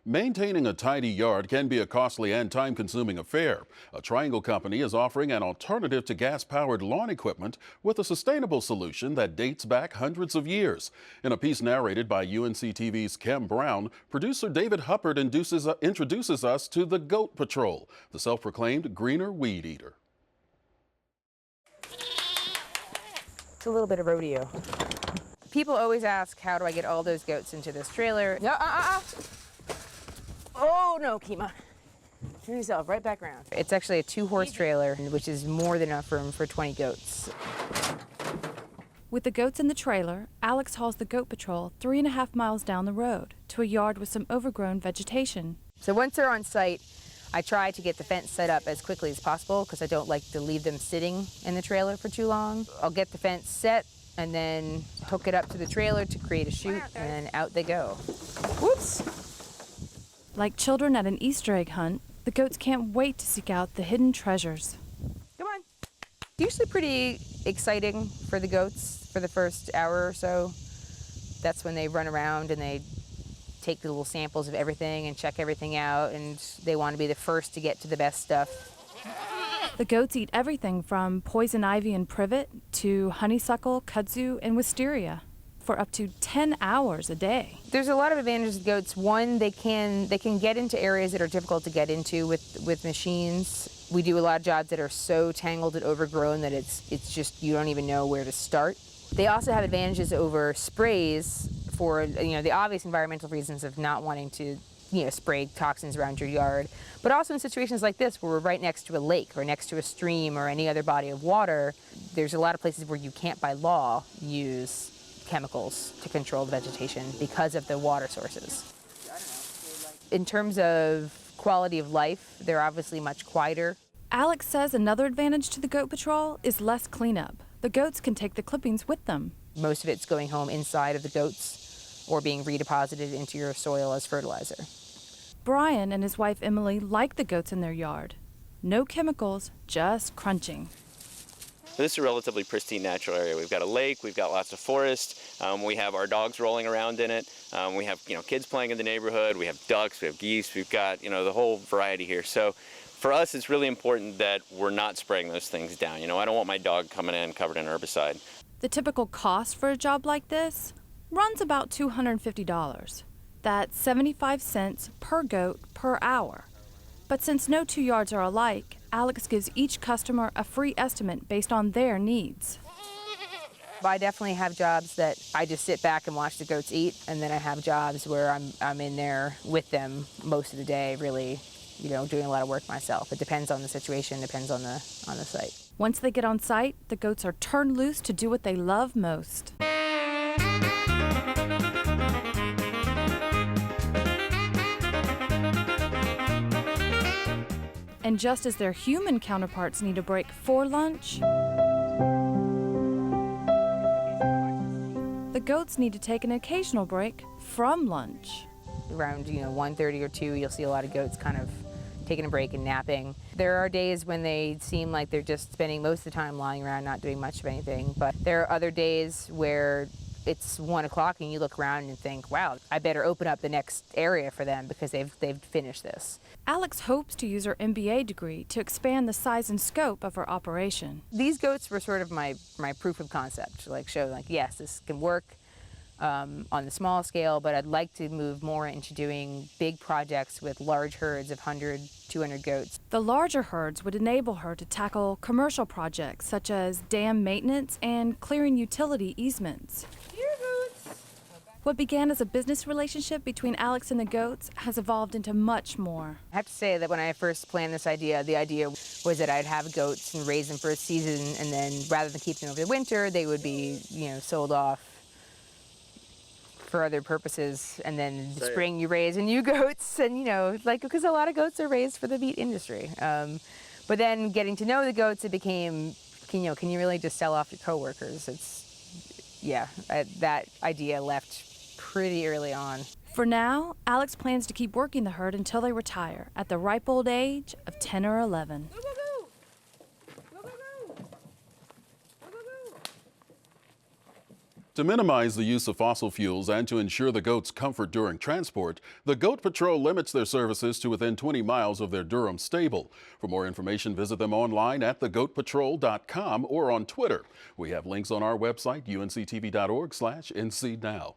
Maintaining a tidy yard can be a costly and time-consuming affair. A Triangle company is offering an alternative to gas-powered lawn equipment with a sustainable solution that dates back hundreds of years. In a piece narrated by UNC-TV's Kim Brown, producer David Huppert introduces us to the Goat Patrol, the self-proclaimed greener weed eater. It's a little bit of rodeo. People always ask, how do I get all those goats into this trailer? No, Oh no, Kima. Turn yourself right back around. It's actually a 2-horse trailer, which is more than enough room for 20 goats. With the goats in the trailer, Alex hauls the Goat Patrol 3.5 miles down the road to a yard with some overgrown vegetation. So once they're on site, I try to get the fence set up as quickly as possible because I don't like to leave them sitting in the trailer for too long. I'll get the fence set and then hook it up to the trailer to create a chute, and then out they go. Whoops! Like children at an Easter egg hunt, the goats can't wait to seek out the hidden treasures. Come on. Usually pretty exciting for the goats for the first hour or so. That's when they run around and they take the little samples of everything and check everything out, and they want to be the first to get to the best stuff. The goats eat everything from poison ivy and privet to honeysuckle, kudzu, and wisteria for up to 10 hours a day. There's a lot of advantages to goats. One, they can get into areas that are difficult to get into with machines. We do a lot of jobs that are so tangled and overgrown that it's just, you don't even know where to start. They also have advantages over sprays for, the obvious environmental reasons of not wanting to, spray toxins around your yard. But also in situations like this, where we're right next to a lake or next to a stream or any other body of water, there's a lot of places where you can't by law use chemicals to control the vegetation because of the water sources. In terms of quality of life, they're obviously much quieter. Alex says another advantage to the Goat Patrol is less cleanup. The goats can take the clippings with them. Most of it's going home inside of the goats or being redeposited into your soil as fertilizer. Brian and his wife Emily like the goats in their yard. No chemicals, just crunching. This is a relatively pristine natural area. We've got a lake, we've got lots of forest, we have our dogs rolling around in it, we have kids playing in the neighborhood, we have ducks, we have geese, we've got the whole variety here. So for us, it's really important that we're not spraying those things down. I don't want my dog coming in covered in herbicide. The typical cost for a job like this runs about $250. That's 75 cents per goat per hour. But since no 2 yards are alike, Alex gives each customer a free estimate based on their needs. I definitely have jobs that I just sit back and watch the goats eat, and then I have jobs where I'm in there with them most of the day, really, doing a lot of work myself. It depends on the situation, depends on the site. Once they get on site, the goats are turned loose to do what they love most. And just as their human counterparts need a break for lunch, the goats need to take an occasional break from lunch. Around 1:30 or 2, you'll see a lot of goats kind of taking a break and napping. There are days when they seem like they're just spending most of the time lying around not doing much of anything, but there are other days where it's 1 o'clock and you look around and think, wow, I better open up the next area for them because they've finished this. Alex hopes to use her MBA degree to expand the size and scope of her operation. These goats were sort of my proof of concept, show yes, this can work on the small scale, but I'd like to move more into doing big projects with large herds of 100, 200 goats. The larger herds would enable her to tackle commercial projects such as dam maintenance and clearing utility easements. What began as a business relationship between Alex and the goats has evolved into much more. I have to say that when I first planned this idea, the idea was that I'd have goats and raise them for a season, and then rather than keep them over the winter, they would be, sold off for other purposes, and then in the spring you raise new goats, and because a lot of goats are raised for the meat industry. But then getting to know the goats, it became, can you really just sell off your coworkers? That idea left pretty early on. For now, Alex plans to keep working the herd until they retire at the ripe old age of 10 or 11. Go, go, go. Go, go, go. Go, go, go. To minimize the use of fossil fuels and to ensure the goats' comfort during transport, the Goat Patrol limits their services to within 20 miles of their Durham stable. For more information, visit them online at thegoatpatrol.com or on Twitter. We have links on our website, unctv.org/ncnow.